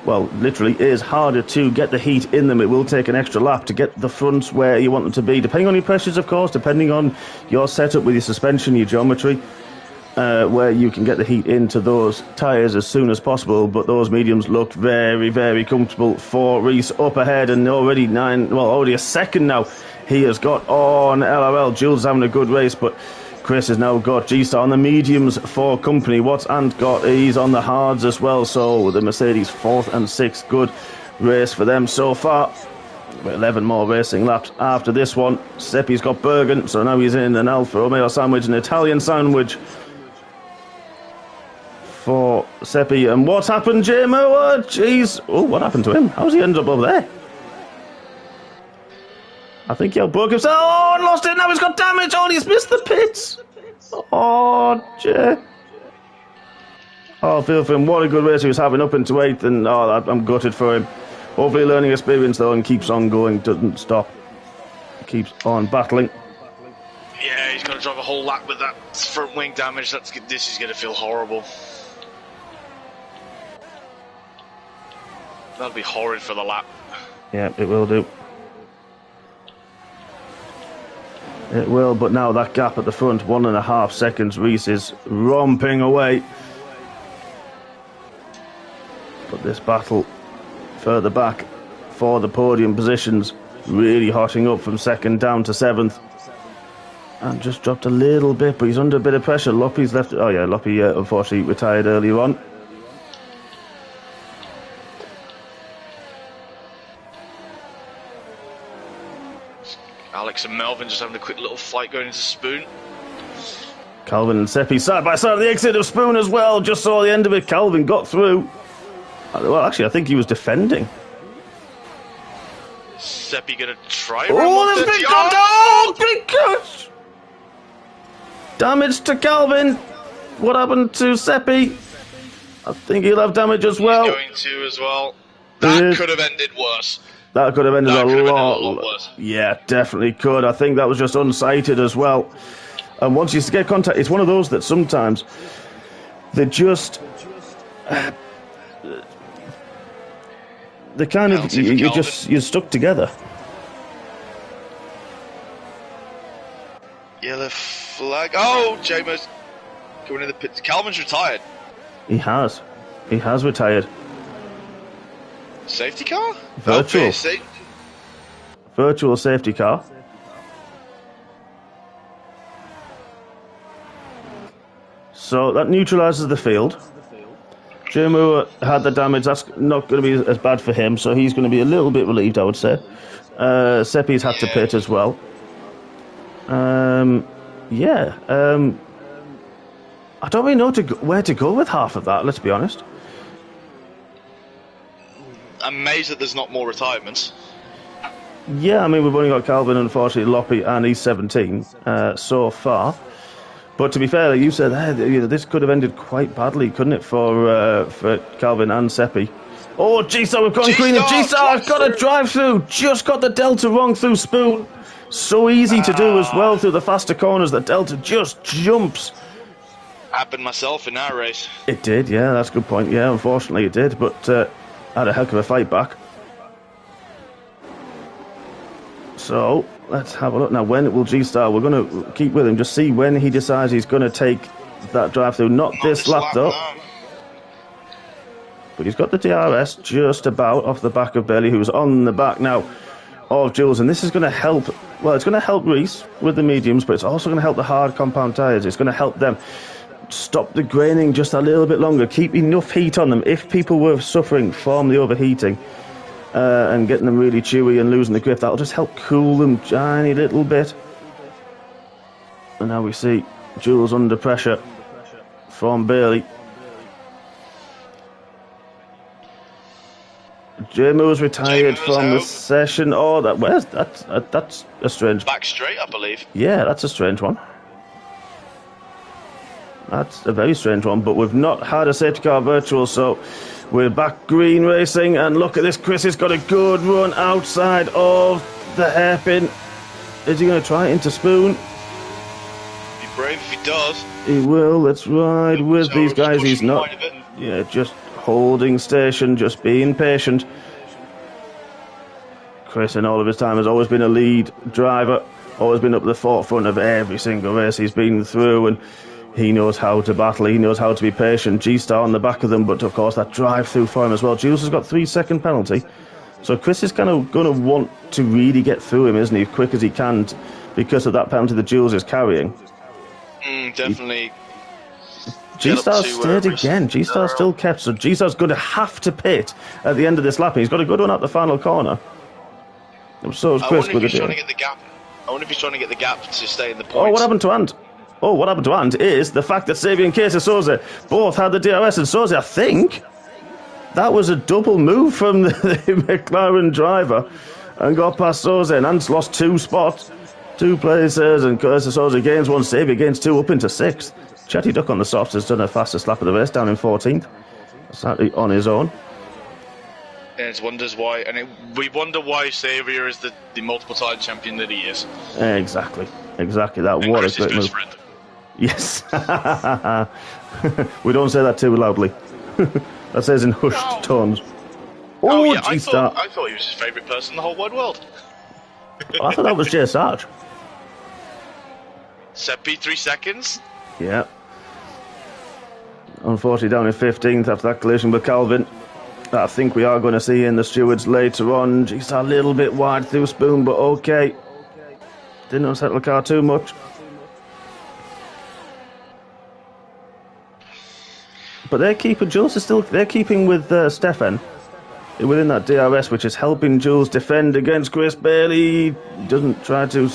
well, literally is harder to get the heat in them. It will take an extra lap to get the fronts where you want them to be, depending on your pressures, of course, depending on your setup with your suspension, your geometry, where you can get the heat into those tyres as soon as possible. But those mediums look very, very comfortable for Reese up ahead, and already a second now he has got on LOL. Jules having a good race, but Chris has now got G-Star on the mediums for company. Watts and he's on the hards as well. So the Mercedes 4th and 6th, good race for them so far. 11 more racing laps after this one. Seppi's got Bergen, so now he's in an Alfa Romeo sandwich, an Italian sandwich for Seppi. And what's happened, J-Mo? Oh, jeez. Oh, what happened to him? How's he ended up over there? I think he'll broke himself. Oh, lost it. Now he's got damage. Oh, he's missed the pits. Oh, Jay. Oh, feel for him. What a good race he was having up into 8th. And I'm gutted for him. Hopefully learning experience, though, and keeps on going. Doesn't stop. Keeps on battling. Yeah, he's got to drive a whole lap with that front wing damage. This is going to feel horrible. That'll be horrid for the lap. Yeah, it will do. It will, but now that gap at the front, 1.5 seconds. Reese is romping away. But this battle further back for the podium positions, really hotting up from 2nd down to 7th. And just dropped a little bit, but he's under a bit of pressure. Loppy's left. Oh yeah, Loppy unfortunately retired earlier on. Alex and Melvin just having a quick little fight going into Spoon. Calvin and Seppi side by side at the exit of Spoon as well. Just saw the end of it. Calvin got through. Well, actually, I think he was defending. Seppi gonna try. Oh, there's big contact! Oh, big catch! Damage to Calvin. What happened to Seppi? I think he'll have damage as well. He's going to as well. That could have ended worse. That could have ended a lot worse. Yeah, definitely could. I think that was just unsighted as well. And once you get contact, it's one of those that sometimes they just... they kind of... You're stuck together. Yellow flag. Oh, James going in the pits. Calvin's retired. He has. He has retired. Safety car? Virtual. Virtual safety car. So that neutralises the field. Jermu had the damage. That's not going to be as bad for him, so he's going to be a little bit relieved, I would say. Seppi's had to pit as well. I don't really know where to go with half of that, let's be honest. I'm amazed that there's not more retirements. Yeah, I mean, we've only got Calvin, unfortunately, Loppy, and he's 17 so far. But to be fair, like you said, this could have ended quite badly, couldn't it, for Calvin and Seppi? Oh, G-Star, we've gone green, and G-Star's got a drive-through! Just got the Delta wrong through Spoon. So easy to do as well through the faster corners. The Delta just jumps. Happened myself in our race. It did, yeah, that's a good point. Yeah, unfortunately it did, but had a heck of a fight back. So, let's have a look. Now, when will G-Star? We're going to keep with him, just see when he decides he's going to take that drive-through. Not this lap, though. No. But he's got the DRS just about off the back of Bailey, who's on the back now of Jules. And this is going to help, well, it's going to help Reese with the mediums, but it's also going to help the hard compound tyres. It's going to help them stop the graining just a little bit longer, keep enough heat on them. If people were suffering from the overheating, and getting them really chewy and losing the grip, that'll just help cool them tiny little bit. And now we see Jules under pressure from Bailey. Jermu was retired from the session. Oh, that's a strange. Back straight, I believe. Yeah, that's a strange one. That's a very strange one, but we've not had a safety car virtual, so we're back green racing, and look at this. Chris has got a good run outside of the hairpin. Is he going to try it into Spoon? Be brave if he does. He will. Let's ride with these guys. He's not. Yeah, just holding station, just being patient. Chris, in all of his time, has always been a lead driver, always been up the forefront of every single race he's been through, and he knows how to battle, he knows how to be patient. G-Star on the back of them, but of course that drive-through for him as well. Jules has got 3-second penalty, so Chris is kind of going to want to really get through him, isn't he, as quick as he can, because of that penalty that Jules is carrying. Definitely. G-Star stayed again. G-Star still kept, so G-Star's going to have to pit at the end of this lap. He's got a good one at the final corner. So is Chris. I wonder if he's trying to get the gap. I wonder if he's trying to get the gap to stay in the points. Oh, what happened to Ant? Oh, what happened to Ant is the fact that Xavier and Casey Souza both had the DRS, and Souza, I think, that was a double move from the McLaren driver and got past Souza, and Ant's lost 2 spots, 2 places, and Casey Souza gains 1, Xavier gains 2 up into 6th. Chatty Duck on the softs has done a fastest lap of the race, down in 14th. Sadly on his own. And it wonders why, we wonder why Xavier is the multiple-time champion that he is. Exactly that. And what Chris a great move. Friend. Yes. We don't say that too loudly. That says in hushed tones. Oh yeah, I thought he was his favourite person in the whole wide world. I thought that was Jay Sarge. Seppi, 3 seconds. Yeah. Unfortunately down in 15th after that collision with Calvin. I think we are going to see in the stewards later on. Just a little bit wide through Spoon, but okay. Didn't unsettle the car too much. But they're keeping, Jules is still, they're keeping with Stefan within that DRS, which is helping Jules defend against Chris Bailey. Doesn't try to,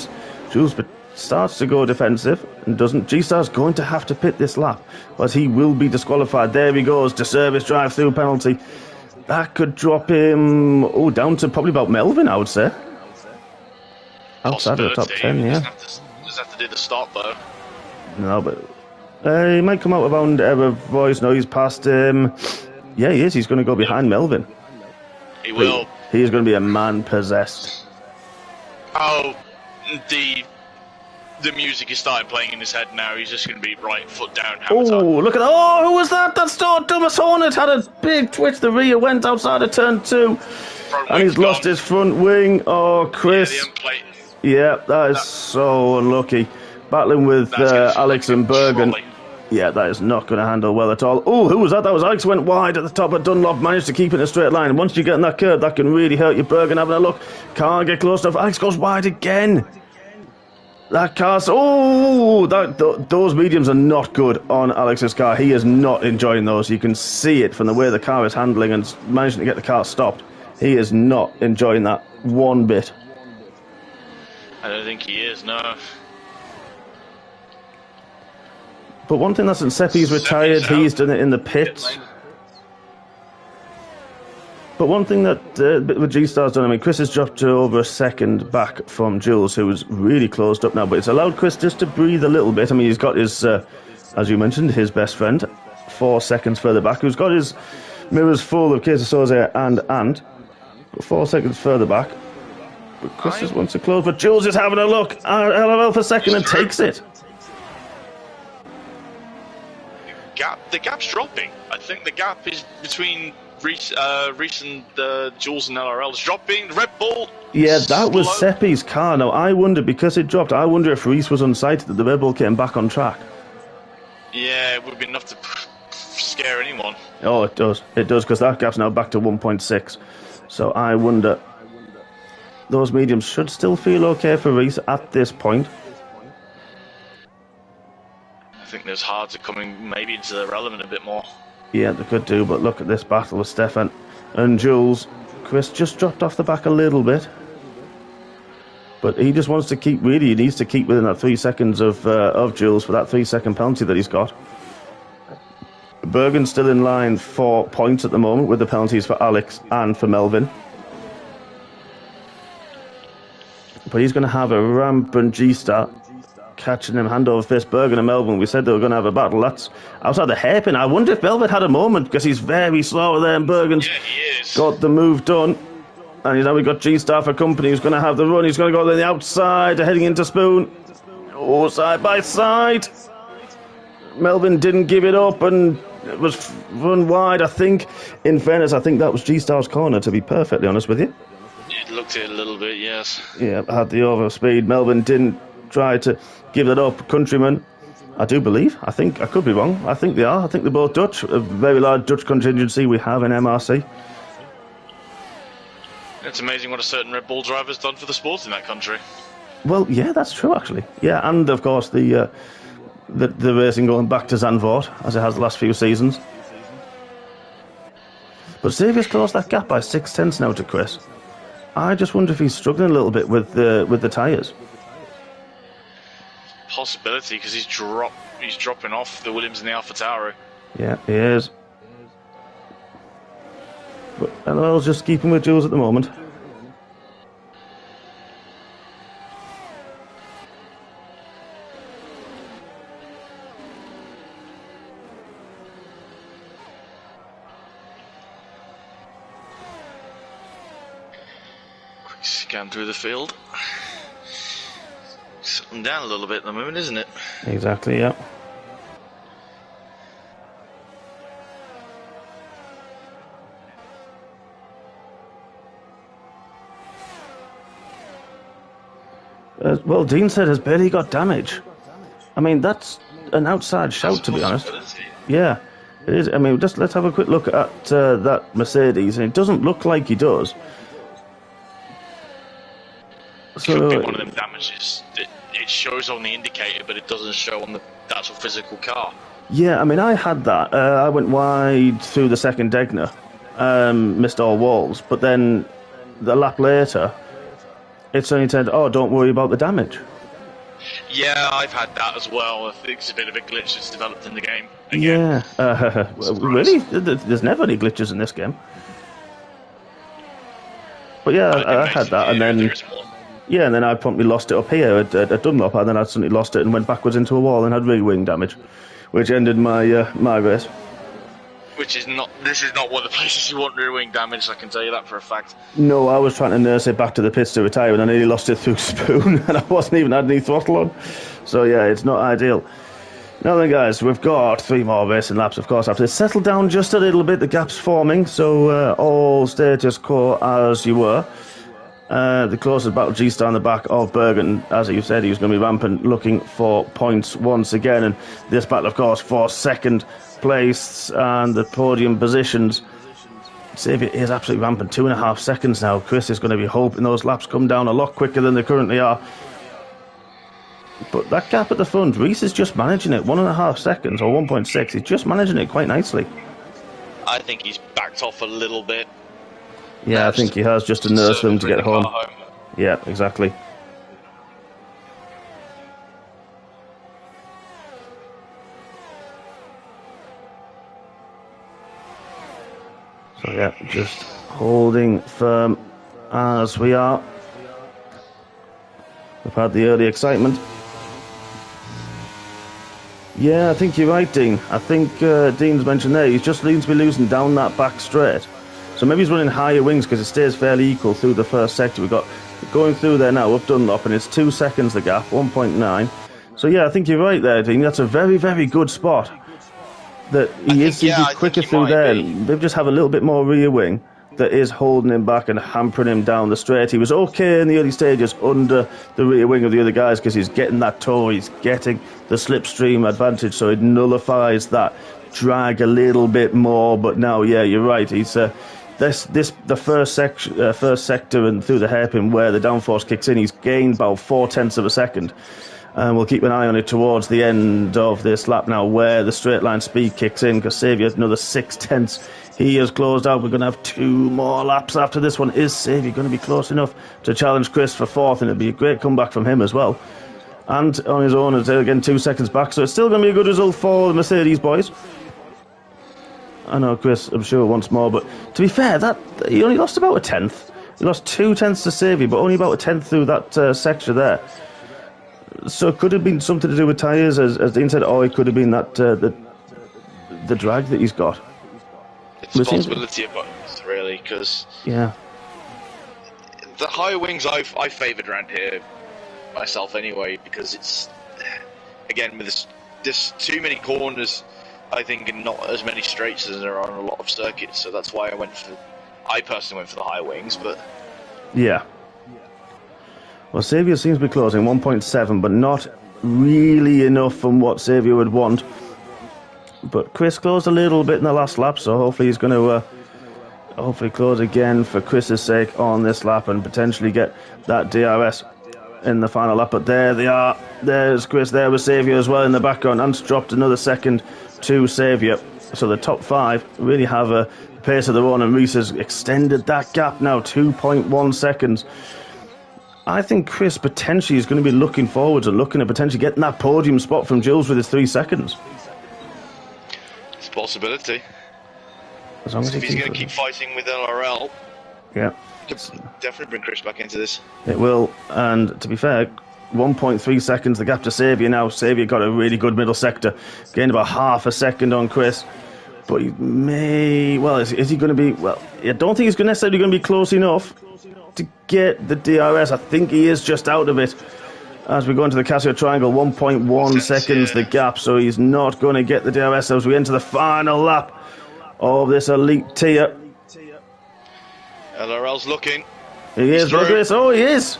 Jules starts to go defensive and doesn't. G-Star's going to have to pit this lap, but he will be disqualified. There he goes, to service drive-through penalty. That could drop him, down to probably about Melvin, I would say. Outside of the top 10, yeah. Doesn't have to do the start, though. No, but he might come out around error voice. No, he's past him. Yeah, he is. He's going to go behind Melvin. He will. He is going to be a man possessed. Oh, the music is starting playing in his head now. He's just going to be right foot down. Oh, look at that. Oh, who was that? That's Thomas Hornet had a big twitch. The rear went outside of turn 2. And he's lost his front wing. Oh, Chris. Yeah, that is so unlucky. Battling with Alex and Bergen. Yeah, that is not going to handle well at all. Oh, who was that? That was Alex, went wide at the top, but Dunlop managed to keep it in a straight line. Once you get in that curve, that can really hurt you. Bergen having a look. Can't get close enough. Alex goes wide again. That car's... Oh! Those mediums are not good on Alex's car. He is not enjoying those. You can see it from the way the car is handling and managing to get the car stopped. He is not enjoying that one bit. I don't think he is, no. But one thing that's in Seppi's retired, he's done it in the pits. But one thing that with G-Star's done, I mean, Chris has dropped to over a second back from Jules, who's really closed up now. But it's allowed Chris just to breathe a little bit. I mean, he's got his, as you mentioned, his best friend, 4 seconds further back, who's got his mirrors full of Kesa Soze and 4 seconds further back. But Chris just wants to close, but Jules is having a look at LFL for second and takes it. The gap's dropping. I think the gap is between Reese and Jules and LRL is dropping. Red Bull. Yeah, that was Seppi's car. Now, I wonder, because it dropped, I wonder if Reese was unsighted that the Red Bull came back on track. Yeah, it would be enough to scare anyone. Oh, it does. It does, because that gap's now back to 1.6. So I wonder... Those mediums should still feel okay for Reese at this point. I think those hards are coming maybe into the relevant a bit more. Yeah, they could do, but look at this battle with Stefan and Jules. Chris just dropped off the back a little bit. But he just wants to keep, really, he needs to keep within that 3 seconds of Jules for that 3-second penalty that he's got. Bergen's still in line for points at the moment with the penalties for Alex and for Melvin. But he's going to have a rampant G-Star catching him hand over fist. Bergen and Melvin, we said they were going to have a battle. That's outside the hairpin. I wonder if Melvin had a moment, because he's very slow there, and Bergen's got the move done. And now we've got G-Star for company, who's going to have the run. He's going to go to the outside, heading into Spoon. Oh, side by side. Melvin didn't give it up and it was run wide, I think. In fairness, I think that was G-Star's corner, to be perfectly honest with you. It looked it a little bit, yes. Yeah, had the overspeed. Melvin didn't try to give that up. Countryman, I do believe. I think, I could be wrong. I think they are. I think they're both Dutch. A very large Dutch contingency we have in MRC. It's amazing what a certain Red Bull driver's done for the sport in that country. Well, yeah, that's true, actually. Yeah, and of course the racing going back to Zandvoort, as it has the last few seasons. But Xavier's closed that gap by 6/10 now to Chris. I just wonder if he's struggling a little bit with the tyres. Possibility, because he's dropping off the Williams and the AlphaTauri. Yeah, he is. But LL's just keeping with Jules at the moment. Quick scan through the field. Settling down a little bit at the moment, isn't it? Exactly, yeah. Well, Dean said has barely got damage. I mean, that's an outside shout, to be honest. Yeah, it is. I mean, just let's have a quick look at that Mercedes, and it doesn't look like he does. So, could be one of them damages. It shows on the indicator, but it doesn't show on the actual physical car. Yeah, I mean, I had that. I went wide through the second Degner, missed all walls, but then the lap later, it suddenly said, "Oh, don't worry about the damage." Yeah, I've had that as well. I think it's a bit of a glitch that's developed in the game. Again. Yeah, really? There's never any glitches in this game. But yeah, I had that, and then yeah, and then I promptly lost it up here at Dunlop, and then I suddenly lost it and went backwards into a wall and had re-wing damage, which ended my my race. Which is not. This is not one of the places you want rear-wing damage. I can tell you that for a fact. No, I was trying to nurse it back to the pits to retire, and I nearly lost it through Spoon, and I wasn't even had any throttle on. So yeah, it's not ideal. Now then, guys, we've got 3 more racing laps, of course. After it's settled down just a little bit, the gap's forming, so all status quo as you were. The closest battle, G-Star in the back of Bergen. As you said, he was going to be rampant, looking for points once again. And this battle, of course, for second place and the podium positions. Xavier is absolutely rampant. 2.5 seconds now. Chris is going to be hoping those laps come down a lot quicker than they currently are. But that gap at the front, Reese is just managing it. 1.5 seconds or 1.6. He's just managing it quite nicely. I think he's backed off a little bit. Yeah, I think he has, just to nurse them to get home. Yeah, exactly. So yeah, just holding firm as we are. We've had the early excitement. Yeah, I think you're right, Dean. I think Dean's mentioned there, he just seems to be losing down that back straight. So maybe he's running higher wings because it stays fairly equal through the first sector. We've got going through there now up Dunlop, and it's 2 seconds the gap, 1.9. So yeah, I think you're right there, Dean. That's a very, very good spot. That he seems to be quicker through there. They just have a little bit more rear wing that is holding him back and hampering him down the straight. He was okay in the early stages under the rear wing of the other guys because he's getting that toe, he's getting the slipstream advantage, so it nullifies that drag a little bit more. But now, yeah, you're right. He's the first sector and through the hairpin where the downforce kicks in, he's gained about 0.4 of a second. And we'll keep an eye on it towards the end of this lap now, where the straight line speed kicks in, because Xavier another 0.6. He has closed out. We're going to have 2 more laps after this one. Is Xavier going to be close enough to challenge Chris for 4th? And it'll be a great comeback from him as well. And on his own, it's again 2 seconds back. So it's still going to be a good result for the Mercedes boys. I know Chris, I'm sure, wants more. But to be fair, that he only lost about 1/10. He lost 0.2 to Xavier, but only about 1/10 through that section there. So it could have been something to do with tyres, as Dean said, or it could have been that the drag that he's got. It's a possibility of both, really, because yeah, the higher wings I favoured around here myself anyway, because it's, again, with this too many corners, I think, and not as many straights as there are on a lot of circuits, so that's why I personally went for the higher wings, but yeah. Well, Xavier seems to be closing 1.7, but not really enough from what Xavier would want. But Chris closed a little bit in the last lap, so hopefully he's going to hopefully close again for Chris's sake on this lap and potentially get that DRS in the final lap. But there they are. There's Chris there with Xavier as well in the background, and dropped another second to Xavier. So the top 5 really have a pace of their own, and Reese has extended that gap now, 2.1 seconds. I think Chris potentially is going to be looking forwards and looking at potentially getting that podium spot from Jules with his 3 seconds. It's a possibility. As long as if he's going to keep fighting with LRL, yeah, could definitely bring Chris back into this. It will, and to be fair, 1.3 seconds the gap to Xavier now. Xavier got a really good middle sector, gained about half a second on Chris. But he may, well, is he going to be, well, I don't think he's necessarily going to be close enough to get the DRS. I think he is just out of it as we go into the Casio Triangle. 1.1 seconds the gap, so he's not going to get the DRS as we enter the final lap of this elite tier. LRL's looking. He is, Rodriguez. Oh, he is.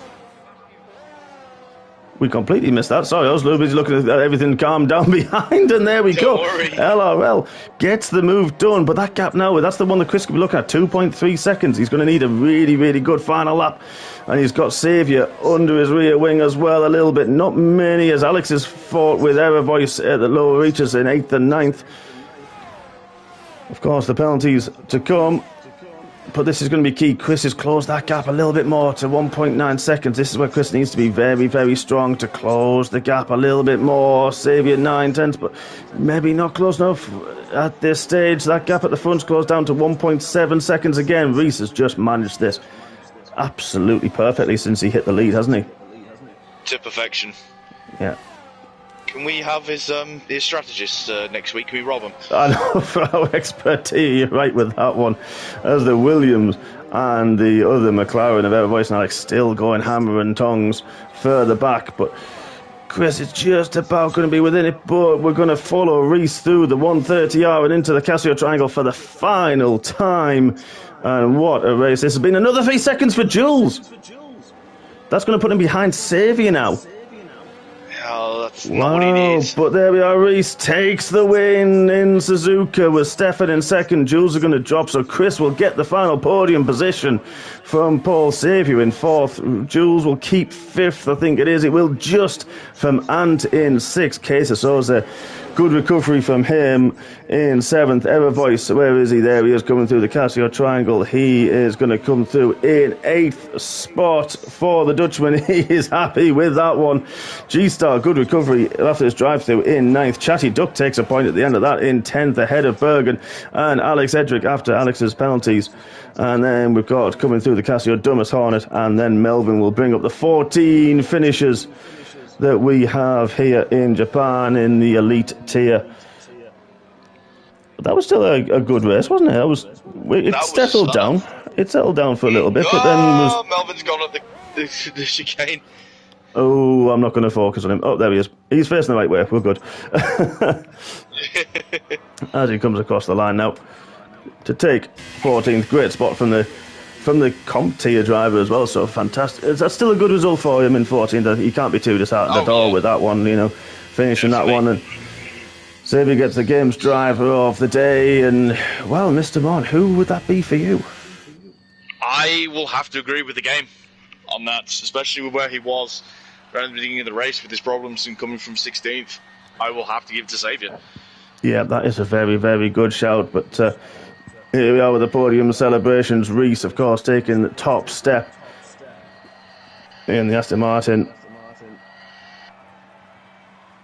We completely missed that. Sorry, I was a little busy looking at everything calm down behind, and there we go. Worry. LRL gets the move done, but that gap now, that's the one that Chris could be looking at, 2.3 seconds. He's going to need a really, really good final lap, and he's got Xavier under his rear wing as well a little bit. Not many, as Alex has fought with error voice at the lower reaches in 8th and 9th. Of course, the penalties to come. But this is going to be key. Chris has closed that gap a little bit more to 1.9 seconds. This is where Chris needs to be very, very strong to close the gap a little bit more. Xavier 9/10, but maybe not close enough at this stage. That gap at the front's closed down to 1.7 seconds again. Reese has just managed this absolutely perfectly since he hit the lead, hasn't he? To perfection. Yeah. Can we have his strategist next week? Can we rob him? I know, for our expertise, you're right with that one. As the Williams and the other McLaren of Ever Voice and Alex still going hammer and tongs further back, but Chris is just about going to be within it. But we're going to follow Reese through the 130R and into the Casio Triangle for the final time. And what a race this has been. Another 3 seconds for Jules. That's going to put him behind Xavier now. that's not what he needs. But there we are. Reese takes the win in Suzuka with Stefan in second. Jules are going to drop, so Chris will get the final podium position from Paul Saviour in fourth. Jules will keep fifth, I think it is. It will just from Ant in sixth. Casey Souza, good recovery from him in seventh. Ever Voice, where is he? There he is, coming through the Casio Triangle. He is going to come through in eighth spot for the Dutchman. He is happy with that one. G-Star, good recovery after his drive-through in ninth. Chatty Duck takes a point at the end of that in 10th, ahead of Bergen and Alex Edric after Alex's penalties. And then we've got coming through the Casio Dumas Hornet, and then Melvin will bring up the 14 finishers that we have here in Japan in the elite tier. That was still a good race, wasn't it? It settled down. It settled down for a little bit, but then Melvin's gone up the chicane. Oh, I'm not going to focus on him. Oh, there he is. He's facing the right way. We're good. As he comes across the line now to take 14th. Great spot from the comp tier driver as well. So fantastic. That's still a good result for him in 14th. He can't be too disheartened at all with that one. Finishing that one. And Xavier gets the game's driver of the day. And well, Mr. Mon, who would that be for you? I will have to agree with the game on that, especially with where he was around the beginning of the race with his problems and coming from 16th. I will have to give it to Xavier. Yeah, that is a very, very good shout. But here we are with the podium celebrations. Reese, of course, taking the top step in the Aston Martin.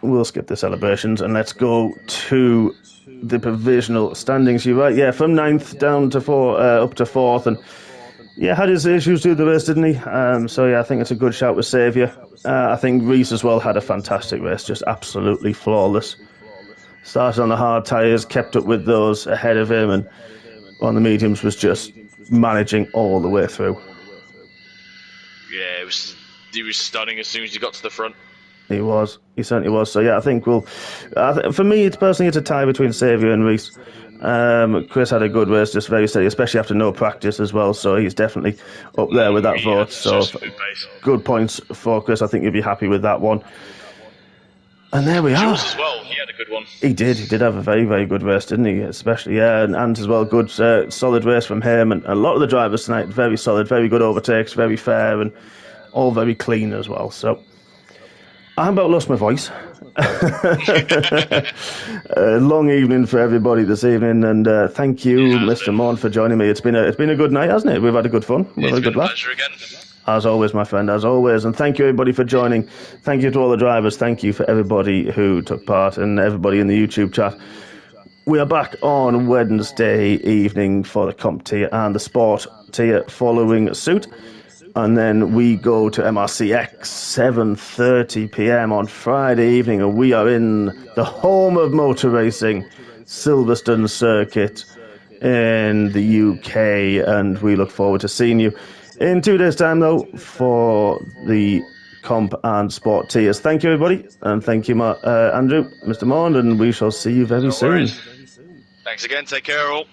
We'll skip the celebrations and let's go to the provisional standings. You're right, yeah, from 9th down to up to 4th, and yeah, had his issues through the race, didn't he? So yeah, I think it's a good shout with Saviour. I think Reese as well had a fantastic race, just absolutely flawless. Started on the hard tyres, kept up with those ahead of him, and on the mediums was just managing all the way through. Yeah, he was stunning as soon as he got to the front. He certainly was. So yeah, I think for me, it's a tie between Saviour and Reese. Chris had a good race, just very steady, especially after no practice as well, so he's definitely up there with that vote. So good points for Chris. I think you'll be happy with that one. And there we are. Jules as well, he had a good one. He did have a very, very good race, didn't he? Especially, yeah, and Ant as well, good, solid race from him. And a lot of the drivers tonight, very solid, very good overtakes, very fair, and all very clean as well. So I about lost my voice. Long evening for everybody this evening, and thank you, Mr. Morn, for joining me. It's been a good night, hasn't it? We've had a good fun. We've had a good laugh. Pleasure again. As always, my friend, as always. And thank you, everybody, for joining. Thank you to all the drivers. Thank you for everybody who took part and everybody in the YouTube chat. We are back on Wednesday evening for the comp tier and the sport tier following suit. And then we go to MRCX 7:30 p.m. on Friday evening, and we are in the home of motor racing, Silverstone Circuit in the UK, and we look forward to seeing you in 2 days' time, though, for the comp and sport tiers. Thank you, everybody, and thank you, Andrew, Mr. Mond, and we shall see you very soon. Thanks again. Take care, all.